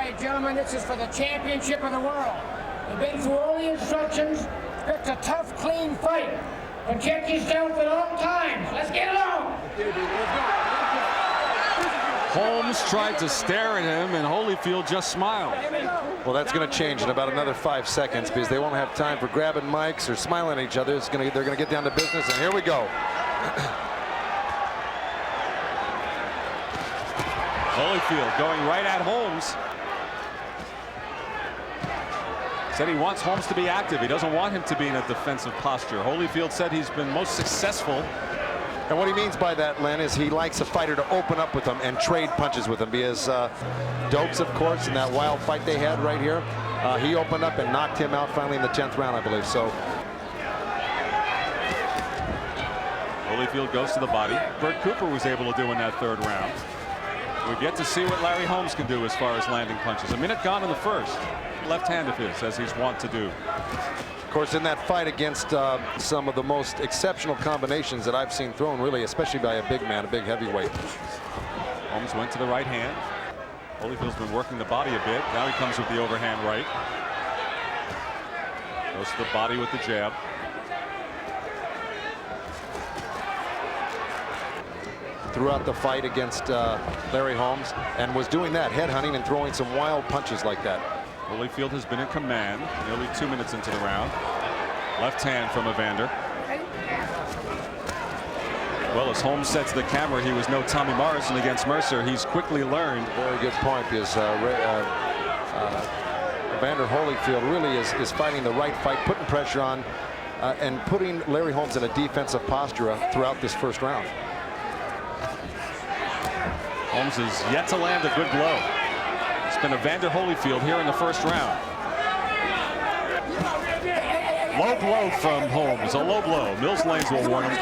right, gentlemen, this is for the championship of the world. You've been through all the instructions. Picked a tough, clean fight. Protect yourself at all times. Let's get it on. Holmes tried to stare at him, and Holyfield just smiled. Well, that's going to change in about another 5 seconds because they won't have time for grabbing mics or smiling at each other. They're going to get down to business, and here we go. Holyfield going right at Holmes. Said he wants Holmes to be active. He doesn't want him to be in a defensive posture. Holyfield said he's been most successful. And what he means by that, Len, is he likes a fighter to open up with him and trade punches with him. Because Dokes, of course, in that wild fight they had right here, he opened up and knocked him out finally in the 10th round, I believe. So Holyfield goes to the body. Bert Cooper was able to do in that 3rd round. We've yet to see what Larry Holmes can do as far as landing punches. A minute gone in the 1st. Left hand of his, as he's wont to do. Of course, in that fight against some of the most exceptional combinations that I've seen thrown, really, especially by a big man, a big heavyweight. Holmes went to the right hand. Holyfield's been working the body a bit. Now he comes with the overhand right. Goes to the body with the jab. Throughout the fight against Larry Holmes, and was doing that, head hunting and throwing some wild punches like that. Holyfield has been in command nearly 2 minutes into the round. Left hand from Evander. Well, as Holmes said to the camera, he was no Tommy Morrison against Mercer. He's quickly learned. Very good point, because Evander Holyfield really is fighting the right fight, putting pressure on, and putting Larry Holmes in a defensive posture throughout this 1st round. Holmes has yet to land a good blow. It's been Evander Holyfield here in the 1st round. Low blow from Holmes, a low blow. Mills Lanes will warn him.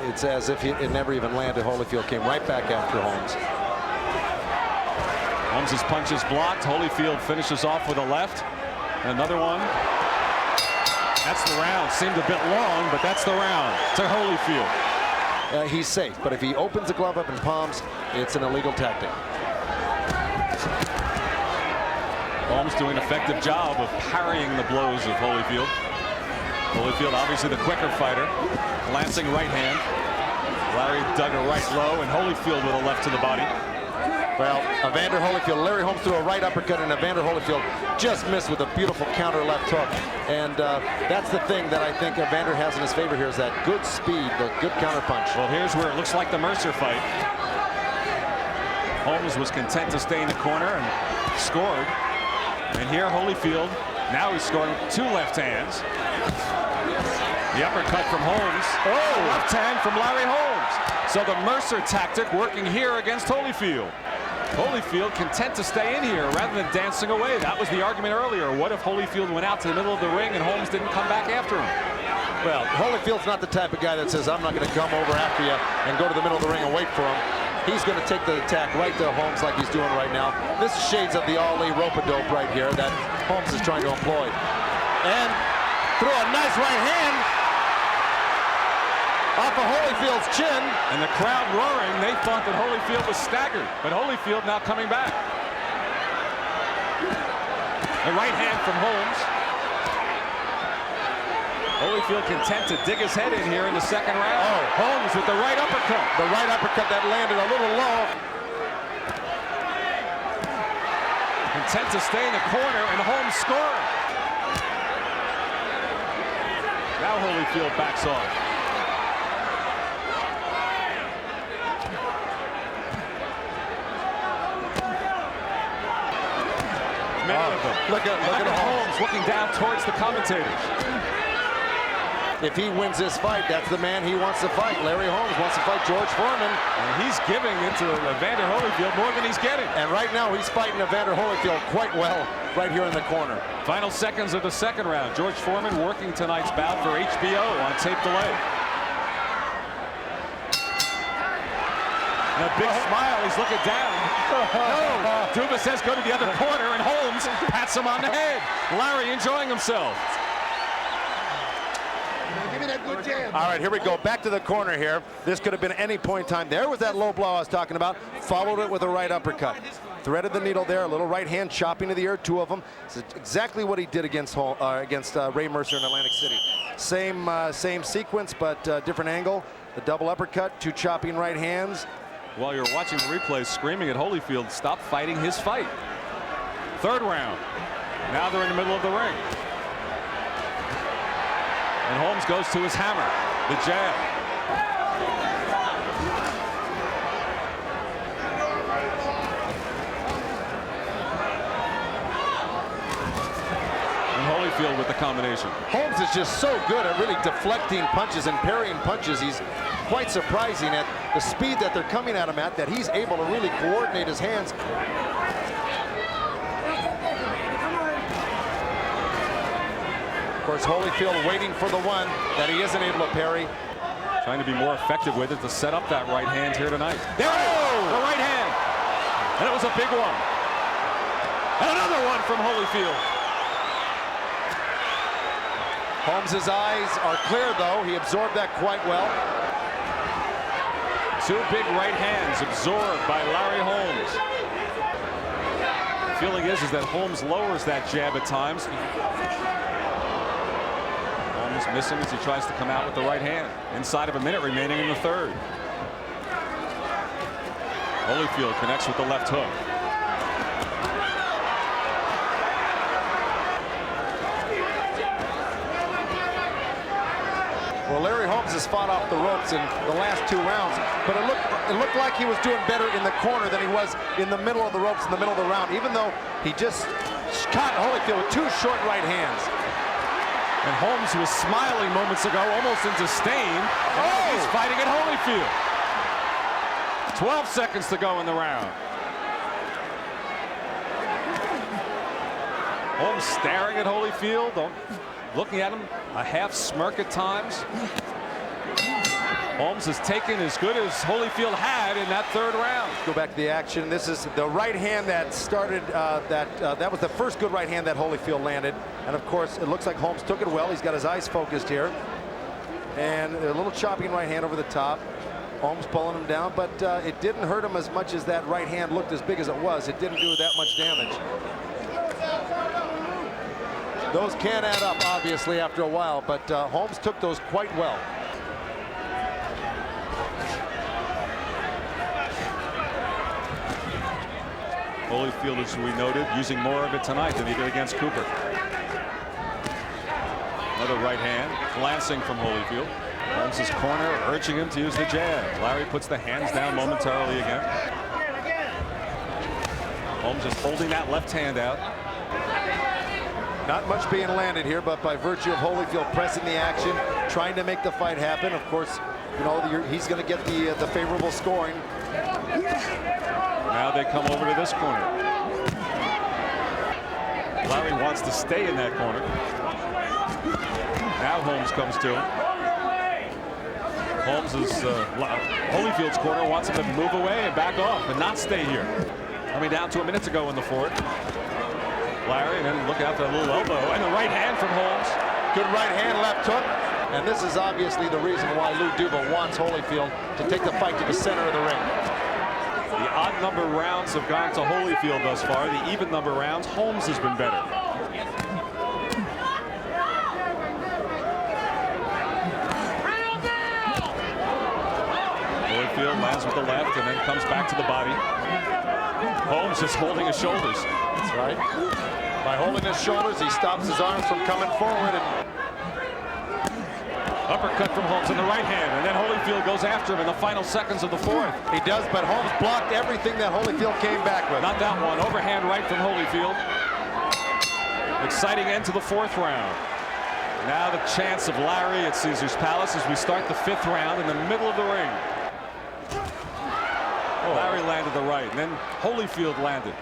It's as if it never even landed. Holyfield came right back after Holmes. Holmes' punch is blocked. Holyfield finishes off with a left. Another one. That's the round. Seemed a bit long, but that's the round to Holyfield. He's safe, but if he opens the glove up and palms, it's an illegal tactic. Holmes doing an effective job of parrying the blows of Holyfield. Holyfield obviously the quicker fighter. Glancing right hand. Larry dug a right low, and Holyfield with a left to the body. Well, Evander Holyfield, Larry Holmes threw a right uppercut, and Evander Holyfield just missed with a beautiful counter left hook. And that's the thing that I think Evander has in his favor here, is that good speed, the good counter punch. Well, here's where it looks like the Mercer fight. Holmes was content to stay in the corner and scored. And here Holyfield, now he's scoring 2 left hands. The uppercut from Holmes. Oh, left hand from Larry Holmes. So the Mercer tactic working here against Holyfield. Holyfield content to stay in here rather than dancing away. That was the argument earlier. What if Holyfield went out to the middle of the ring and Holmes didn't come back after him? Well, Holyfield's not the type of guy that says, I'm not going to come over after you and go to the middle of the ring and wait for him. He's going to take the attack right to Holmes like he's doing right now. This is shades of the Ali rope-a-dope right here that Holmes is trying to employ. And throw a nice right hand off of Holyfield's chin. And the crowd roaring. They thought that Holyfield was staggered, but Holyfield now coming back. The right hand from Holmes. Holyfield content to dig his head in here in the 2nd round. Oh, Holmes with the right uppercut. The right uppercut that landed a little low. Content to stay in the corner, and Holmes scoring. Now Holyfield backs off. Look at Holmes looking down towards the commentators. If he wins this fight, that's the man he wants to fight. Larry Holmes wants to fight George Foreman. And he's giving into Evander Holyfield more than he's getting. And right now he's fighting Evander Holyfield quite well right here in the corner. Final seconds of the 2nd round. George Foreman working tonight's bout for HBO on tape delay. And a big smile, he's looking down. No, Duba says go to the other corner, and Holmes pats him on the head. Larry enjoying himself. Give me that good jab. All right, here we go. Back to the corner here. This could have been any point in time. There was that low blow I was talking about. Followed it with a right uppercut. threaded the needle there. A little right hand chopping to the ear, 2 of them. It's exactly what he did against Ray Mercer in Atlantic City. Same sequence, but different angle. The double uppercut, 2 chopping right hands. While you're watching the replay, screaming at Holyfield, stop fighting his fight. 3rd round. Now they're in the middle of the ring. And Holmes goes to his hammer, the jab. And Holyfield with the combination. Holmes is just so good at really deflecting punches and parrying punches. He's quite surprising at the speed that they're coming at him at, that he's able to really coordinate his hands. Of course, Holyfield waiting for the one that he isn't able to parry. Trying to be more effective with it to set up that right hand here tonight. There it is, the right hand. And it was a big one. And another one from Holyfield. Holmes' eyes are clear, though. He absorbed that quite well. 2 big right hands absorbed by Larry Holmes. The feeling is that Holmes lowers that jab at times. Holmes missing as he tries to come out with the right hand. Inside of a minute remaining in the 3rd. Holyfield connects with the left hook. Well, Larry Holmes has fought off the ropes in the last 2 rounds, but it looked like he was doing better in the corner than he was in the middle of the ropes in the middle of the round, even though he just caught Holyfield with 2 short right hands. And Holmes was smiling moments ago, almost in disdain. Oh! He's fighting at Holyfield. 12 seconds to go in the round. Holmes staring at Holyfield, looking at him, a half smirk at times. Holmes has taken as good as Holyfield had in that 3rd round. Go back to the action. This is the right hand that started, that was the first good right hand that Holyfield landed. And of course, it looks like Holmes took it well. He's got his eyes focused here. And a little chopping right hand over the top. Holmes pulling him down, but it didn't hurt him as much as that right hand looked as big as it was. It didn't do that much damage. Those can add up, obviously, after a while, but Holmes took those quite well. Holyfield, as we noted, using more of it tonight than he did against Cooper. Another right hand, glancing from Holyfield. Holmes' corner, urging him to use the jab. Larry puts the hands down momentarily again. Holmes just holding that left hand out. Not much being landed here, but by virtue of Holyfield pressing the action, trying to make the fight happen. Of course, you know, he's going to get the favorable scoring. Now they come over to this corner. Larry wants to stay in that corner. Now Holmes comes to him. Holyfield's corner wants him to move away and back off and not stay here. Coming down 2 minutes ago in the 4th. Larry, and then look out for a little elbow and the right hand from Holmes. Good right hand, left hook. And this is obviously the reason why Lou Duva wants Holyfield to take the fight to the center of the ring. The odd number rounds have gone to Holyfield thus far. The even number rounds, Holmes has been better. Holyfield lands with the left and then comes back to the body. Holmes is holding his shoulders. That's right. By holding his shoulders, he stops his arms from coming forward. And uppercut from Holmes in the right hand, and then Holyfield goes after him in the final seconds of the 4th. He does, but Holmes blocked everything that Holyfield came back with. Not that one. Overhand right from Holyfield. Exciting end to the 4th round. Now the chance of Larry at Caesar's Palace as we start the 5th round in the middle of the ring. Oh. Larry landed the right, and then Holyfield landed.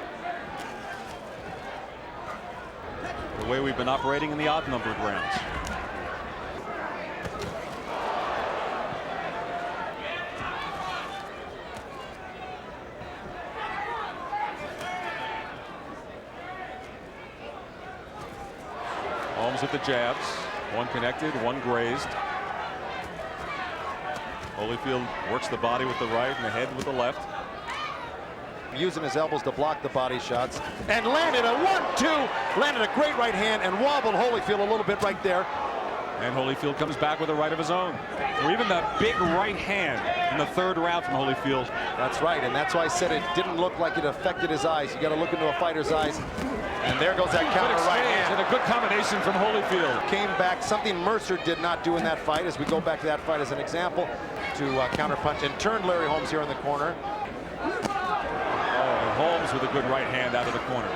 The way we've been operating in the odd-numbered rounds. Holmes with the jabs. One connected, one grazed. Holyfield works the body with the right and the head with the left. using his elbows to block the body shots, and landed a 1-2, landed a great right hand and wobbled Holyfield a little bit right there. And Holyfield comes back with a right of his own. Or even that big right hand in the third round from Holyfield. That's right, and that's why I said it didn't look like it affected his eyes. You got to look into a fighter's eyes. And there goes that counter right hand. And a good combination from Holyfield. Came back, something Mercer did not do in that fight, as we go back to that fight as an example, to counterpunch and turned Larry Holmes here in the corner. Oh, Holmes with a good right hand out of the corner.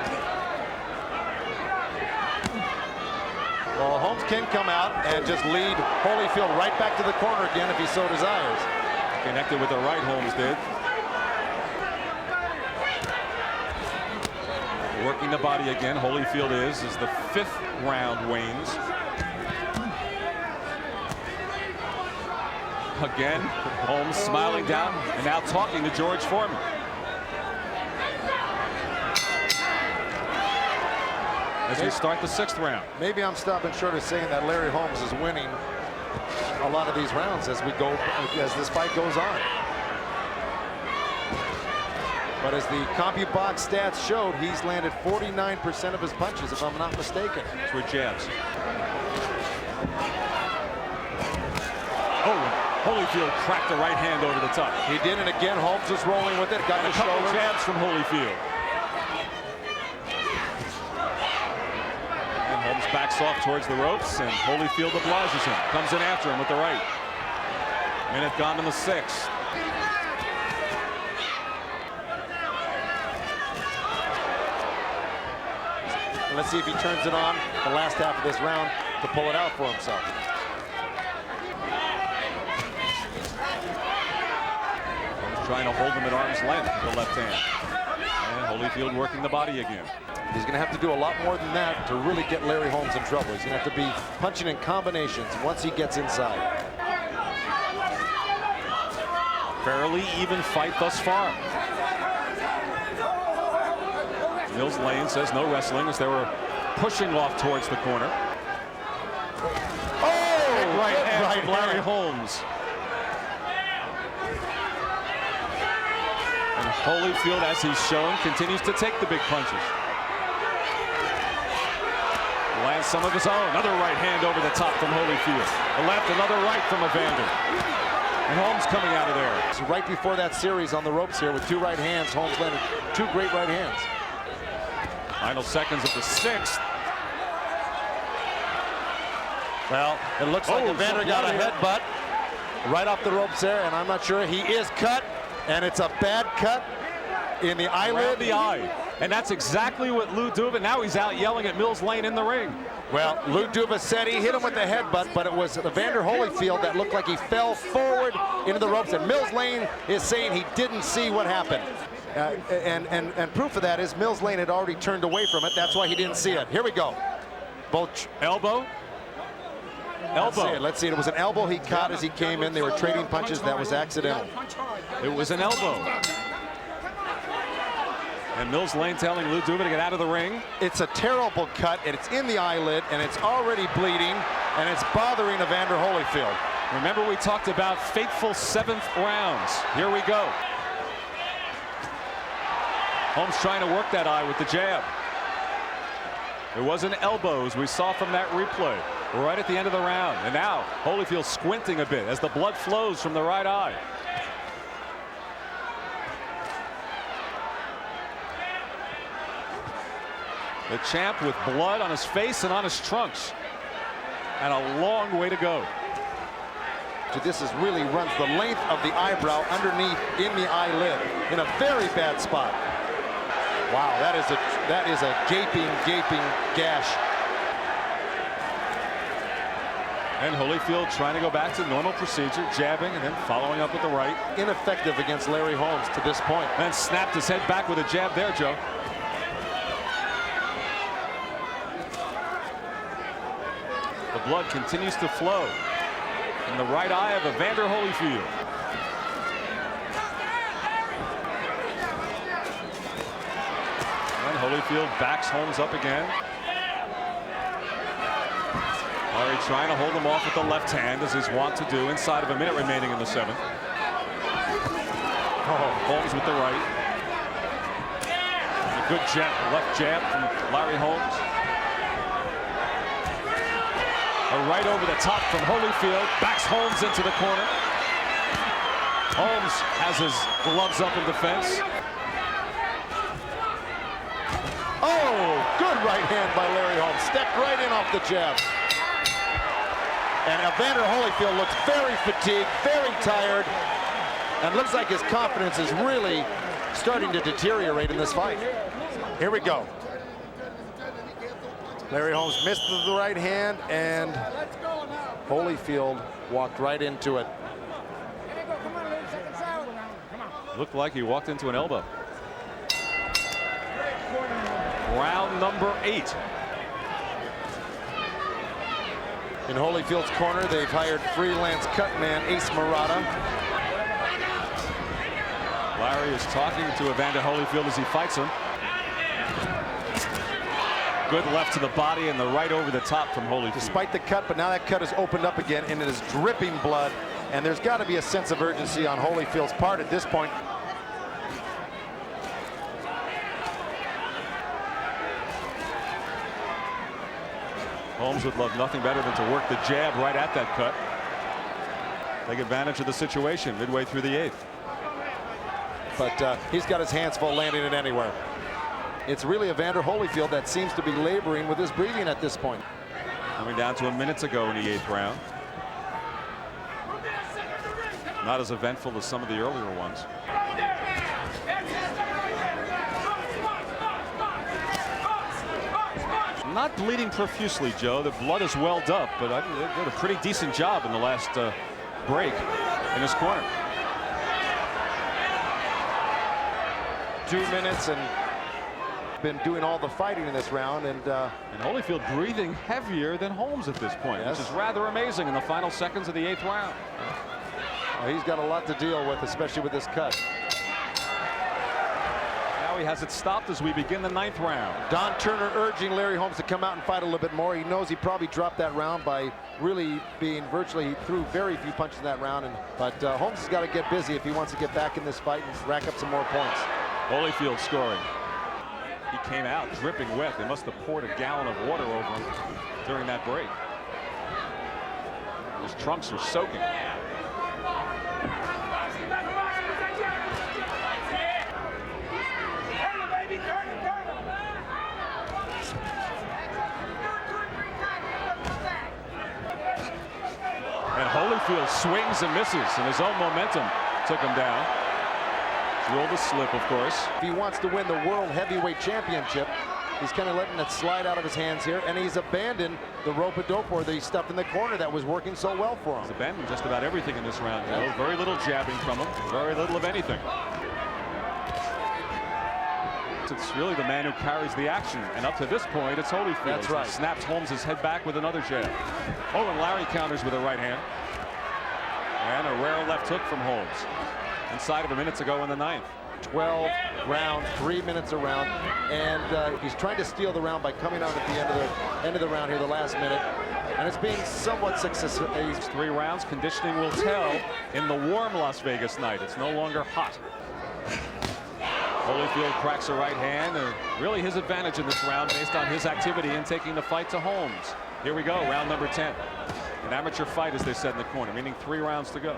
Well, Holmes can come out and just lead Holyfield right back to the corner again if he so desires. Connected with the right, Holmes did. Working the body again, Holyfield is the 5th round wanes. Again, Holmes smiling down and now talking to George Foreman. As we start the 6th round. Maybe I'm stopping short of saying that Larry Holmes is winning a lot of these rounds as this fight goes on. But as the CompuBox stats showed, he's landed 49% of his punches, if I'm not mistaken. With jabs. Oh, Holyfield cracked the right hand over the top. He did, and again, Holmes was rolling with it. Got a couple of jabs from Holyfield. Holmes backs off towards the ropes, and Holyfield obliges him. Comes in after him with the right. Minute gone in the 6th. And let's see if he turns it on the last half of this round to pull it out for himself. Holmes trying to hold him at arm's length with the left hand. And Holyfield working the body again. He's going to have to do a lot more than that to really get Larry Holmes in trouble. He's going to have to be punching in combinations once he gets inside. Fairly even fight thus far. Mills Lane says no wrestling as they were pushing off towards the corner. Oh! Right hand right from Larry Holmes. And Holyfield, as he's shown, continues to take the big punches. Lands some of his own. Another right hand over the top from Holyfield. The left, another right from Evander. And Holmes coming out of there. So right before that series on the ropes here with 2 right hands, Holmes landed 2 great right hands. Final seconds of the 6th. Well, it looks like Evander got a headbutt right off the ropes there, and I'm not sure. He is cut, and it's a bad cut in the eyelid. Around the eye. And that's exactly what Lou Duva, now he's out yelling at Mills Lane in the ring. Well, Lou Duva said he hit him with the headbutt, but it was Evander Holyfield that looked like he fell forward into the ropes, and Mills Lane is saying he didn't see what happened. And proof of that is Mills Lane had already turned away from it. That's why he didn't see it. Here we go. Both elbow. Let's see it. It was an elbow he caught as he came in. They were trading punches. That was accidental. It was an elbow. And Mills Lane telling Lou Duva to get out of the ring. It's a terrible cut, and it's in the eyelid, and it's already bleeding, and it's bothering Evander Holyfield. Remember, we talked about fateful 7th rounds. Here we go. Holmes trying to work that eye with the jab. It was an elbow, as we saw from that replay, right at the end of the round. And now Holyfield squinting a bit as the blood flows from the right eye. The champ with blood on his face and on his trunks. And a long way to go. This is really runs the length of the eyebrow underneath in the eyelid in a very bad spot. Wow, that is a gaping gash. And Holyfield trying to go back to normal procedure, jabbing and then following up with the right. Ineffective against Larry Holmes to this point. And snapped his head back with a jab there, Joe. The blood continues to flow in the right eye of Evander Holyfield. And Holyfield backs Holmes up again. Murray trying to hold him off with the left hand, as he's wont to do, inside of a minute remaining in the 7th. Holmes with the right. Good jab, left jab from Larry Holmes. A right over the top from Holyfield. Backs Holmes into the corner. Holmes has his gloves up in defense. Oh, good right hand by Larry Holmes. Stepped right in off the jab. And Evander Holyfield looks very fatigued, very tired, and looks like his confidence is really starting to deteriorate in this fight. Here we go. Larry Holmes missed the right hand, and Holyfield walked right into it. Looked like he walked into an elbow. Round number 8. In Holyfield's corner, they've hired freelance cutman Ace Murata. Larry is talking to Evander Holyfield as he fights him. Good left to the body and the right over the top from Holyfield. Despite the cut, but now that cut is opened up again and it is dripping blood. And there's got to be a sense of urgency on Holyfield's part at this point. Holmes would love nothing better than to work the jab right at that cut. Take advantage of the situation midway through the 8th. But he's got his hands full landing it anywhere. It's really Evander Holyfield that seems to be laboring with his breathing at this point. Coming down to a minute to go in the 8th round. Not as eventful as some of the earlier ones. Not bleeding profusely, Joe. The blood is welled up, but they did a pretty decent job in the last break in his corner. 2 minutes and been doing all the fighting in this round, and Holyfield breathing heavier than Holmes at this point, yes, which is rather amazing in the final seconds of the 8th round. He's got a lot to deal with, especially with this cut. Now he has it stopped as we begin the 9th round. Don Turner urging Larry Holmes to come out and fight a little bit more. He knows he probably dropped that round by really being virtually, he threw very few punches in that round. But Holmes has got to get busy if he wants to get back in this fight and rack up some more points. Holyfield scoring. He came out dripping wet. They must have poured a gallon of water over him during that break. His trunks are soaking. And Holyfield swings and misses, and his own momentum took him down. Ruled a slip, of course. If he wants to win the World Heavyweight Championship, he's kind of letting it slide out of his hands here, and he's abandoned the rope-a-dope or the stuff in the corner that was working so well for him. He's abandoned just about everything in this round, Joe. Very little jabbing from him, very little of anything. It's really the man who carries the action, and up to this point, it's Holyfield. That's right. He snaps Holmes' head back with another jab. Oh, and Larry counters with a right hand. And a rare left hook from Holmes. Inside of a minute to go in the 9th. 12 rounds, 3 minutes a round, and he's trying to steal the round by coming out at the end of the round here, the last minute, and it's being somewhat successful. 3 rounds. Conditioning will tell in the warm Las Vegas night. It's no longer hot. Holyfield cracks a right hand, and really his advantage in this round based on his activity in taking the fight to Holmes. Here we go, round number 10. An amateur fight, as they said in the corner, meaning 3 rounds to go.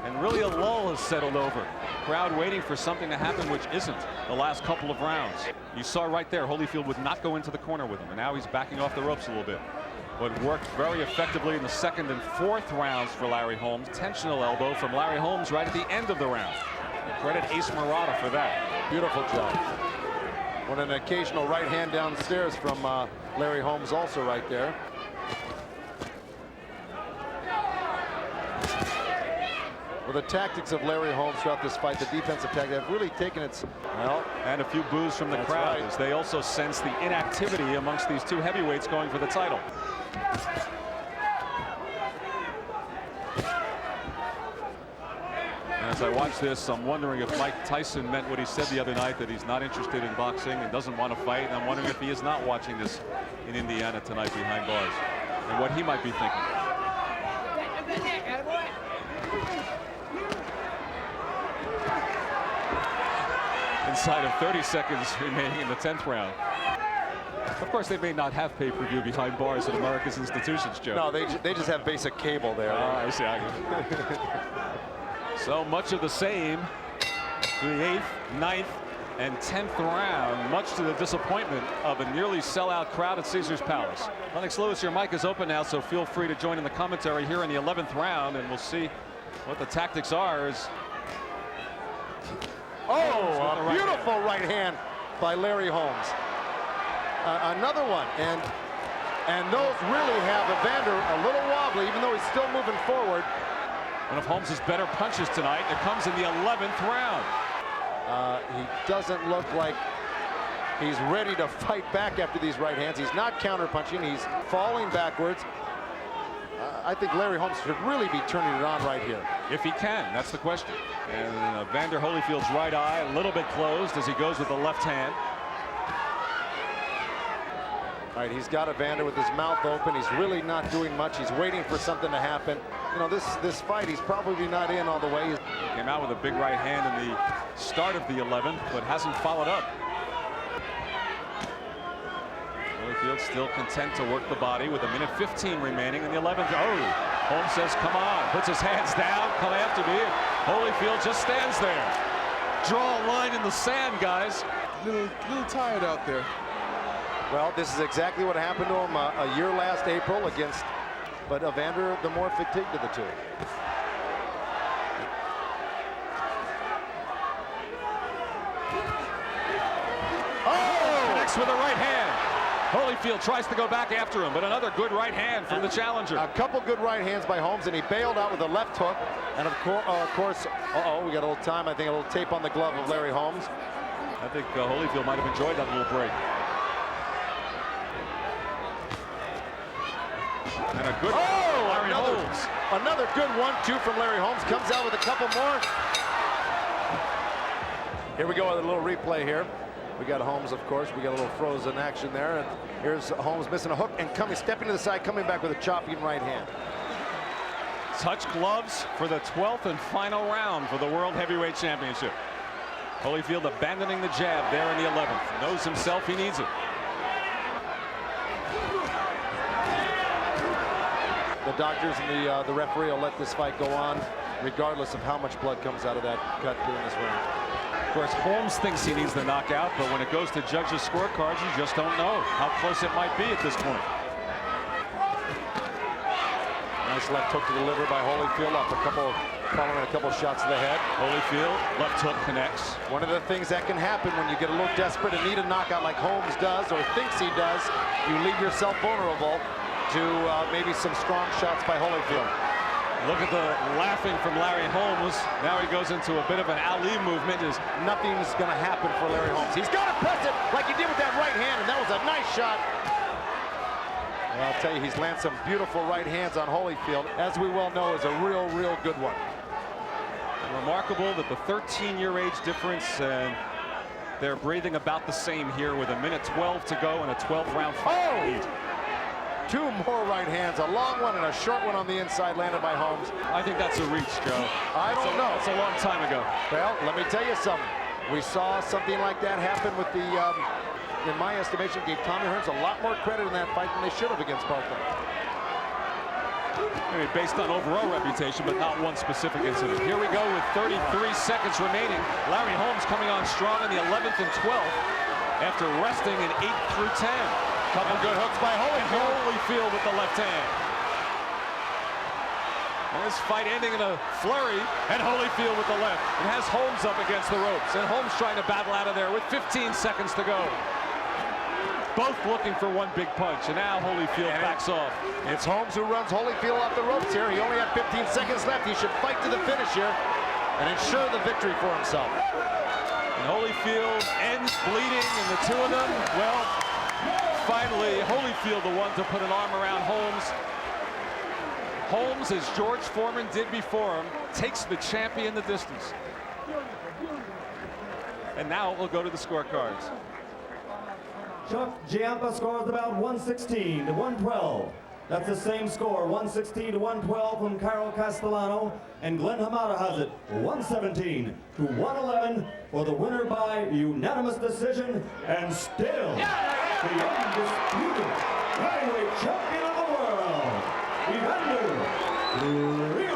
And really a lull has settled over. Crowd waiting for something to happen which isn't the last couple of rounds. You saw right there Holyfield would not go into the corner with him, and now he's backing off the ropes a little bit. But worked very effectively in the 2nd and 4th rounds for Larry Holmes. Tensional elbow from Larry Holmes right at the end of the round. Credit Ace Murata for that. Beautiful job. With an occasional right hand downstairs from Larry Holmes also right there. Well, the tactics of Larry Holmes throughout this fight, the defensive tactics, have really taken its... Well, and a few boos from the crowd, right, as they also sense the inactivity amongst these 2 heavyweights going for the title. And as I watch this, I'm wondering if Mike Tyson meant what he said the other night, that he's not interested in boxing and doesn't want to fight. And I'm wondering if he is not watching this in Indiana tonight behind bars, and what he might be thinking. inside of 30 seconds remaining in the 10th round. Of course, they may not have pay-per-view behind bars at America's institutions, Joe. No, they just have basic cable there. I see. So much of the same to the 8th, 9th, and 10th round, much to the disappointment of a nearly sellout crowd at Caesars Palace. Lennox Lewis, your mic is open now, so feel free to join in the commentary here in the 11th round, and we'll see what the tactics are. Oh, a beautiful right hand by Larry Holmes. Another one, and those really have Evander a little wobbly, even though he's still moving forward. One of Holmes' better punches tonight. It comes in the 11th round. He doesn't look like he's ready to fight back after these right hands. He's not counter-punching. He's falling backwards. I think Larry Holmes should really be turning it on right here. If he can, that's the question. And Evander Holyfield's right eye a little bit closed as he goes with the left hand. All right, he's got Evander with his mouth open. He's really not doing much. He's waiting for something to happen. You know, this fight, he's probably not in all the way. He came out with a big right hand in the start of the 11th, but hasn't followed up. Holyfield still content to work the body with 1:15 remaining in the 11th. Oh, Holmes says, come on, puts his hands down, come after me. Holyfield just stands there. Draw a line in the sand, guys. Little tired out there. Well, this is exactly what happened to him a year last April against, but Evander the more fatigued of the two. Oh! Connects with a right hand. Holyfield tries to go back after him, but another good right hand from the challenger. A couple good right hands by Holmes, and he bailed out with a left hook. And of course, we got a little time. I think a little tape on the glove of Larry Holmes. I think Holyfield might have enjoyed that little break. And a good Larry Holmes. Another good 1-2 from Larry Holmes. Comes out with a couple more. Here we go with a little replay here. We got Holmes, of course. We got a little frozen action there. And here's Holmes missing a hook and stepping to the side, coming back with a chopping right hand. Touch gloves for the 12th and final round for the World Heavyweight Championship. Holyfield abandoning the jab there in the 11th. Knows himself he needs it. The doctors and the referee will let this fight go on regardless of how much blood comes out of that cut during this round. Of course, Holmes thinks he needs the knockout, but when it goes to judges' scorecards, you just don't know how close it might be at this point. Nice left hook to the liver by Holyfield, following a couple shots to the head. Holyfield, left hook connects. One of the things that can happen when you get a little desperate and need a knockout like Holmes does or thinks he does, you leave yourself vulnerable to maybe some strong shots by Holyfield. Look at the laughing from Larry Holmes. Now he goes into a bit of an Ali movement. Nothing's going to happen for Larry Holmes. He's got to press it like he did with that right hand, and that was a nice shot. And I'll tell you, he's landed some beautiful right hands on Holyfield, as we well know is a real good one. And remarkable that the 13-year age difference, and they're breathing about the same here with 1:12 to go in a 12th round fight. Two more right hands, a long one and a short one on the inside landed by Holmes. I think that's a reach, Joe. I don't know. It's a long time ago. Well, let me tell you something. We saw something like that happen with the, in my estimation, gave Tommy Hearns a lot more credit in that fight than they should have against Parkland. Maybe based on overall reputation, but not one specific incident. Here we go with 33 seconds remaining. Larry Holmes coming on strong in the 11th and 12th after resting in 8 through 10. Couple good hooks by Holyfield with the left hand. And this fight ending in a flurry, and Holyfield with the left. It has Holmes up against the ropes, and Holmes trying to battle out of there with 15 seconds to go. Both looking for one big punch, and now Holyfield backs off. It's Holmes who runs Holyfield off the ropes here. He only had 15 seconds left. He should fight to the finish here and ensure the victory for himself. And Holyfield ends bleeding, and the two of them, well, finally, Holyfield the one to put an arm around Holmes. Holmes, as George Foreman did before him, takes the champion the distance. And now we'll go to the scorecards. Chuck Giampa scores about 116 to 112. That's the same score, 116 to 112 from Castellano, and Glen Hamada has it 117 to 111 for the winner by unanimous decision, and still the undisputed heavyweight champion of the world, Evander Holyfield.